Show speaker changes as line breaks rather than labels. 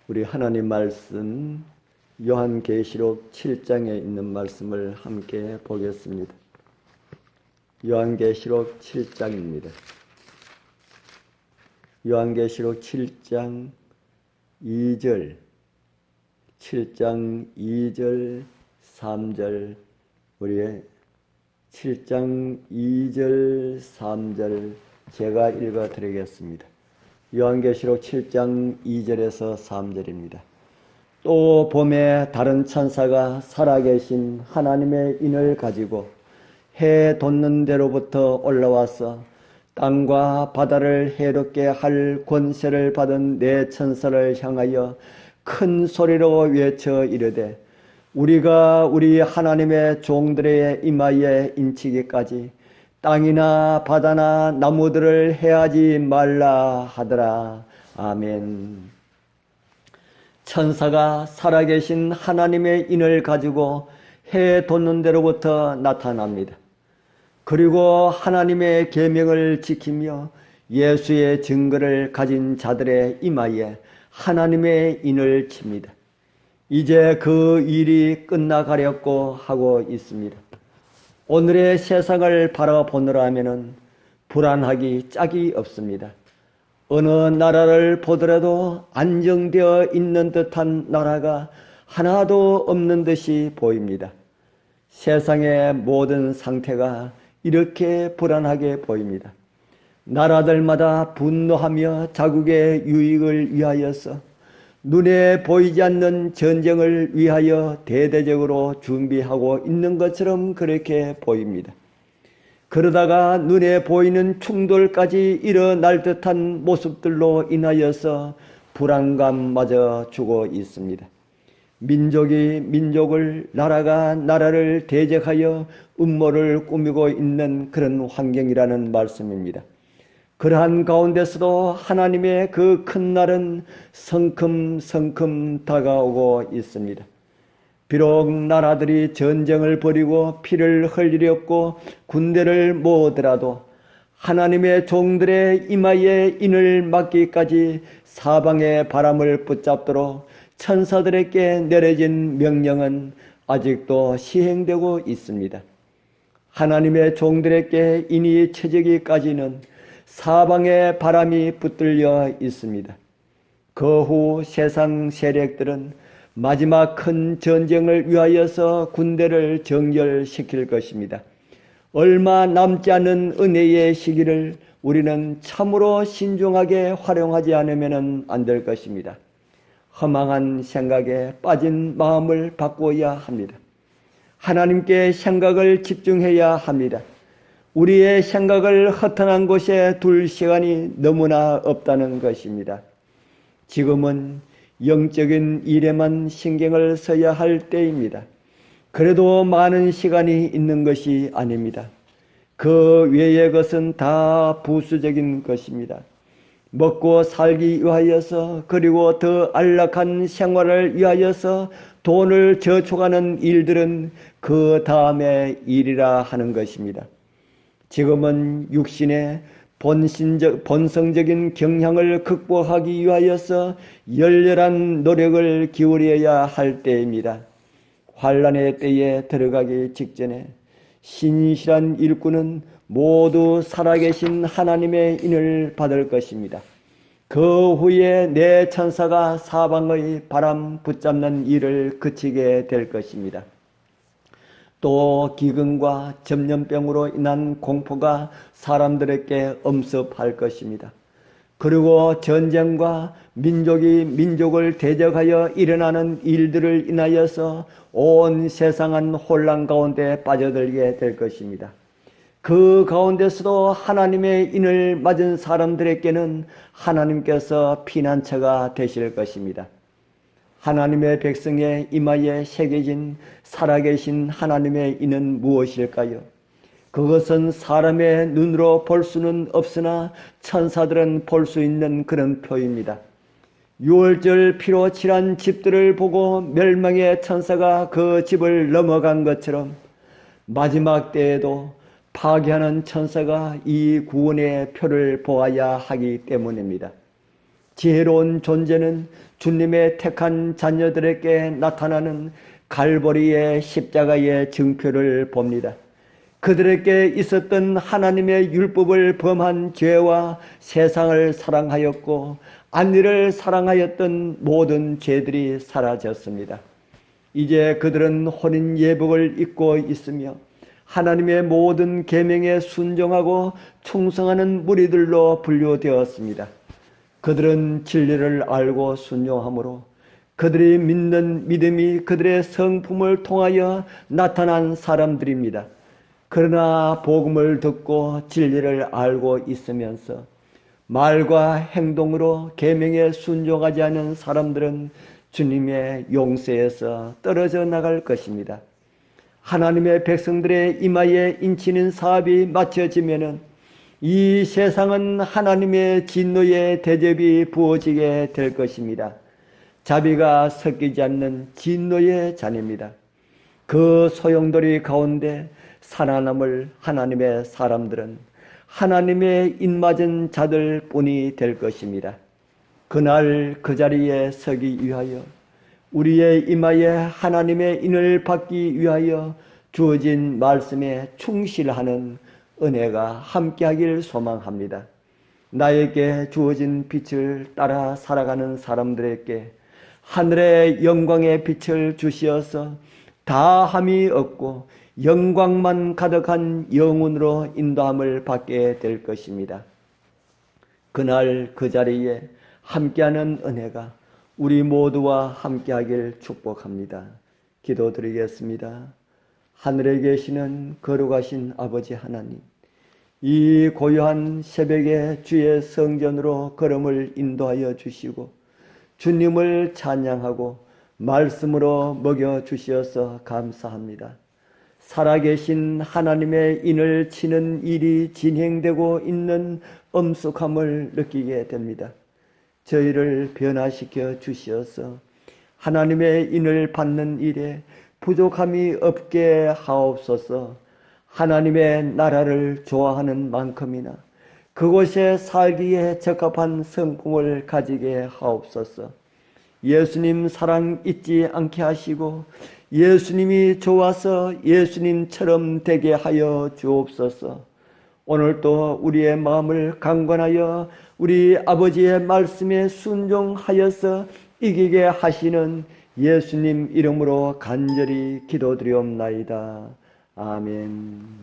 우리 하나님 말씀 요한계시록 7장에 있는 말씀을 함께 보겠습니다. 요한계시록 7장입니다. 요한계시록 7장 2절, 7장 2절, 3절, 우리의 7장 2절, 3절 제가 읽어드리겠습니다. 요한계시록 7장 2절에서 3절입니다. 또 봄에 다른 천사가 살아계신 하나님의 인을 가지고 해 돋는 데로부터 올라와서 땅과 바다를 해롭게 할 권세를 받은 네 천사를 향하여 큰 소리로 외쳐 이르되 우리가 우리 하나님의 종들의 이마에 인치기까지 땅이나 바다나 나무들을 해하지 말라 하더라. 아멘. 천사가 살아계신 하나님의 인을 가지고 해 돋는 데로부터 나타납니다. 그리고 하나님의 계명을 지키며 예수의 증거를 가진 자들의 이마에 하나님의 인을 칩니다. 이제 그 일이 끝나가려고 하고 있습니다. 오늘의 세상을 바라보느라면은 불안하기 짝이 없습니다. 어느 나라를 보더라도 안정되어 있는 듯한 나라가 하나도 없는 듯이 보입니다. 세상의 모든 상태가 이렇게 불안하게 보입니다. 나라들마다 분노하며 자국의 유익을 위하여서 눈에 보이지 않는 전쟁을 위하여 대대적으로 준비하고 있는 것처럼 그렇게 보입니다. 그러다가 눈에 보이는 충돌까지 일어날 듯한 모습들로 인하여서 불안감마저 주고 있습니다. 민족이 민족을, 나라가 나라를 대적하여 음모를 꾸미고 있는 그런 환경이라는 말씀입니다. 그러한 가운데서도 하나님의 그 큰 날은 성큼성큼 다가오고 있습니다. 비록 나라들이 전쟁을 벌이고 피를 흘리렸고 군대를 모으더라도 하나님의 종들의 이마에 인을 막기까지 사방의 바람을 붙잡도록 천사들에게 내려진 명령은 아직도 시행되고 있습니다. 하나님의 종들에게 인이 쳐지기까지는 사방에 바람이 붙들려 있습니다. 그 후 세상 세력들은 마지막 큰 전쟁을 위하여서 군대를 정렬시킬 것입니다. 얼마 남지 않은 은혜의 시기를 우리는 참으로 신중하게 활용하지 않으면 안 될 것입니다. 허망한 생각에 빠진 마음을 바꾸어야 합니다. 하나님께 생각을 집중해야 합니다. 우리의 생각을 허탄한 곳에 둘 시간이 너무나 없다는 것입니다. 지금은 영적인 일에만 신경을 써야 할 때입니다. 그래도 많은 시간이 있는 것이 아닙니다. 그 외의 것은 다 부수적인 것입니다. 먹고 살기 위하여서 그리고 더 안락한 생활을 위하여서 돈을 저축하는 일들은 그 다음의 일이라 하는 것입니다. 지금은 육신의 본성적인 경향을 극복하기 위하여서 열렬한 노력을 기울여야 할 때입니다. 환난의 때에 들어가기 직전에 신실한 일꾼은 모두 살아계신 하나님의 인을 받을 것입니다. 그 후에 내 천사가 사방의 바람 붙잡는 일을 그치게 될 것입니다. 또 기근과 전염병으로 인한 공포가 사람들에게 엄습할 것입니다. 그리고 전쟁과 민족이 민족을 대적하여 일어나는 일들을 인하여서 온 세상은 혼란 가운데 빠져들게 될 것입니다. 그 가운데서도 하나님의 인을 맞은 사람들에게는 하나님께서 피난처가 되실 것입니다. 하나님의 백성의 이마에 새겨진 살아계신 하나님의 인은 무엇일까요? 그것은 사람의 눈으로 볼 수는 없으나 천사들은 볼 수 있는 그런 표입니다. 6월절 피로 칠한 집들을 보고 멸망의 천사가 그 집을 넘어간 것처럼 마지막 때에도 파괴하는 천사가 이 구원의 표를 보아야 하기 때문입니다. 지혜로운 존재는 주님의 택한 자녀들에게 나타나는 갈보리의 십자가의 증표를 봅니다. 그들에게 있었던 하나님의 율법을 범한 죄와 세상을 사랑하였고 안리를 사랑하였던 모든 죄들이 사라졌습니다. 이제 그들은 혼인 예복을 입고 있으며 하나님의 모든 계명에 순종하고 충성하는 무리들로 분류되었습니다. 그들은 진리를 알고 순종함으로 그들이 믿는 믿음이 그들의 성품을 통하여 나타난 사람들입니다. 그러나 복음을 듣고 진리를 알고 있으면서 말과 행동으로 계명에 순종하지 않은 사람들은 주님의 용서에서 떨어져 나갈 것입니다. 하나님의 백성들의 이마에 인치는 사업이 맞춰지면은 이 세상은 하나님의 진노의 대접이 부어지게 될 것입니다. 자비가 섞이지 않는 진노의 잔입니다. 그 소용돌이 가운데 살아남을 하나님의 사람들은 하나님의 입맞은 자들 뿐이 될 것입니다. 그날 그 자리에 서기 위하여 우리의 이마에 하나님의 인을 받기 위하여 주어진 말씀에 충실하는 은혜가 함께하길 소망합니다. 나에게 주어진 빛을 따라 살아가는 사람들에게 하늘의 영광의 빛을 주시어서 다함이 없고 영광만 가득한 영혼으로 인도함을 받게 될 것입니다. 그날 그 자리에 함께하는 은혜가 우리 모두와 함께하길 축복합니다. 기도드리겠습니다. 하늘에 계시는 거룩하신 아버지 하나님, 이 고요한 새벽에 주의 성전으로 걸음을 인도하여 주시고 주님을 찬양하고 말씀으로 먹여주시어서 감사합니다. 살아계신 하나님의 인을 치는 일이 진행되고 있는 엄숙함을 느끼게 됩니다. 저희를 변화시켜 주시어서 하나님의 인을 받는 일에 부족함이 없게 하옵소서. 하나님의 나라를 좋아하는 만큼이나 그곳에 살기에 적합한 성품을 가지게 하옵소서. 예수님 사랑 잊지 않게 하시고 예수님이 좋아서 예수님처럼 되게 하여 주옵소서. 오늘도 우리의 마음을 강건하여 우리 아버지의 말씀에 순종하여서 이기게 하시는 예수님 이름으로 간절히 기도드리옵나이다. 아멘.